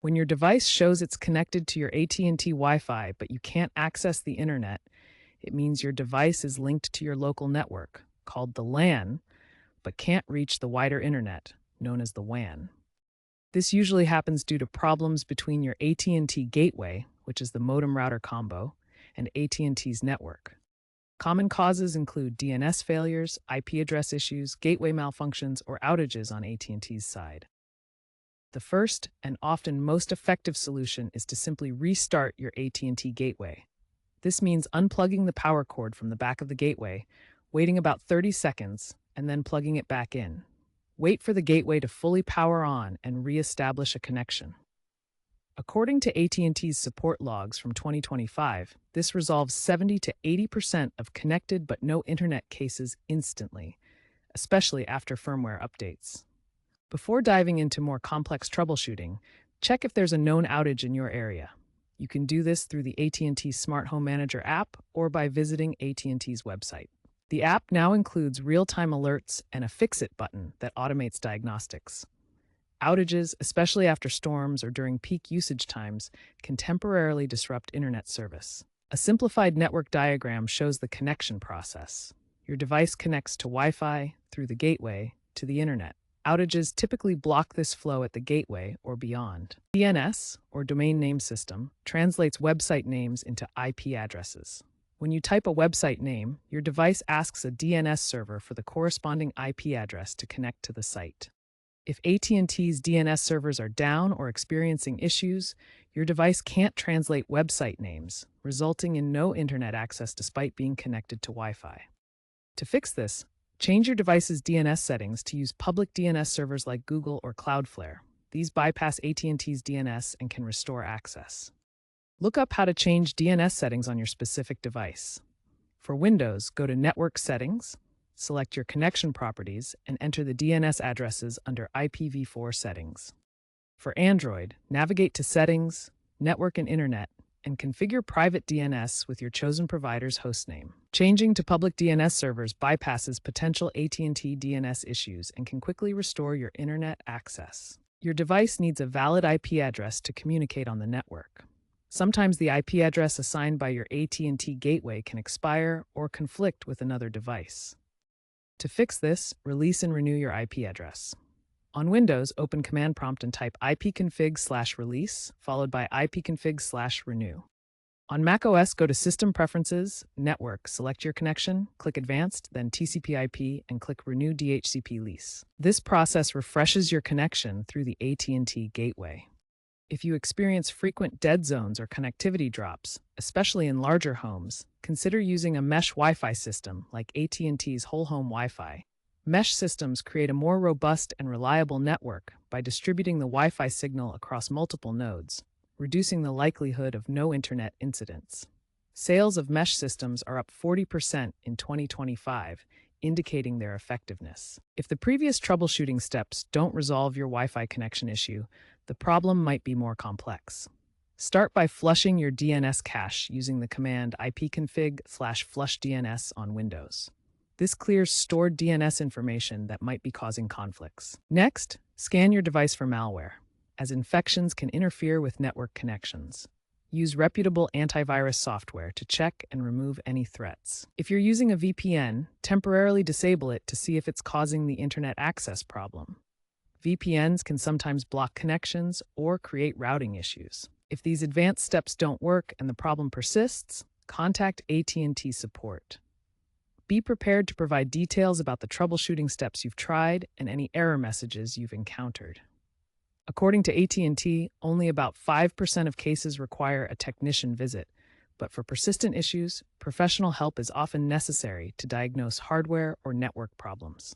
When your device shows it's connected to your AT&T Wi-Fi but you can't access the internet, it means your device is linked to your local network, called the LAN, but can't reach the wider internet, known as the WAN. This usually happens due to problems between your AT&T gateway, which is the modem router combo, and AT&T's network. Common causes include DNS failures, IP address issues, gateway malfunctions, or outages on AT&T's side. The first and often most effective solution is to simply restart your AT&T gateway. This means unplugging the power cord from the back of the gateway, waiting about 30 seconds, and then plugging it back in. Wait for the gateway to fully power on and re-establish a connection. According to AT&T's support logs from 2025, this resolves 70 to 80% of connected but no internet cases instantly, especially after firmware updates. Before diving into more complex troubleshooting, check if there's a known outage in your area. You can do this through the AT&T Smart Home Manager app or by visiting AT&T's website. The app now includes real-time alerts and a Fix-It button that automates diagnostics. Outages, especially after storms or during peak usage times, can temporarily disrupt internet service. A simplified network diagram shows the connection process. Your device connects to Wi-Fi through the gateway to the internet. Outages typically block this flow at the gateway or beyond. DNS, or Domain Name System, translates website names into IP addresses. When you type a website name, your device asks a DNS server for the corresponding IP address to connect to the site. If AT&T's DNS servers are down or experiencing issues, your device can't translate website names, resulting in no internet access despite being connected to Wi-Fi. To fix this, change your device's DNS settings to use public DNS servers like Google or Cloudflare. These bypass AT&T's DNS and can restore access. Look up how to change DNS settings on your specific device. For Windows, go to Network Settings, select your connection properties, and enter the DNS addresses under IPv4 settings. For Android, navigate to Settings, Network and Internet, and configure private DNS with your chosen provider's hostname. Changing to public DNS servers bypasses potential AT&T DNS issues and can quickly restore your internet access. Your device needs a valid IP address to communicate on the network. Sometimes the IP address assigned by your AT&T gateway can expire or conflict with another device. To fix this, release and renew your IP address. On Windows, open Command Prompt and type ipconfig/release, followed by ipconfig/renew. On macOS, go to System Preferences, Network, select your connection, click Advanced, then TCP/IP, and click Renew DHCP Lease. This process refreshes your connection through the AT&T gateway. If you experience frequent dead zones or connectivity drops, especially in larger homes, consider using a mesh Wi-Fi system like AT&T's Whole Home Wi-Fi. Mesh systems create a more robust and reliable network by distributing the Wi-Fi signal across multiple nodes, reducing the likelihood of no internet incidents. Sales of mesh systems are up 40% in 2025, indicating their effectiveness. If the previous troubleshooting steps don't resolve your Wi-Fi connection issue, the problem might be more complex. Start by flushing your DNS cache using the command ipconfig/flushdns on Windows. This clears stored DNS information that might be causing conflicts. Next, scan your device for malware, as infections can interfere with network connections. Use reputable antivirus software to check and remove any threats. If you're using a VPN, temporarily disable it to see if it's causing the internet access problem. VPNs can sometimes block connections or create routing issues. If these advanced steps don't work and the problem persists, contact AT&T support. Be prepared to provide details about the troubleshooting steps you've tried and any error messages you've encountered. According to AT&T, only about 5% of cases require a technician visit, but for persistent issues, professional help is often necessary to diagnose hardware or network problems.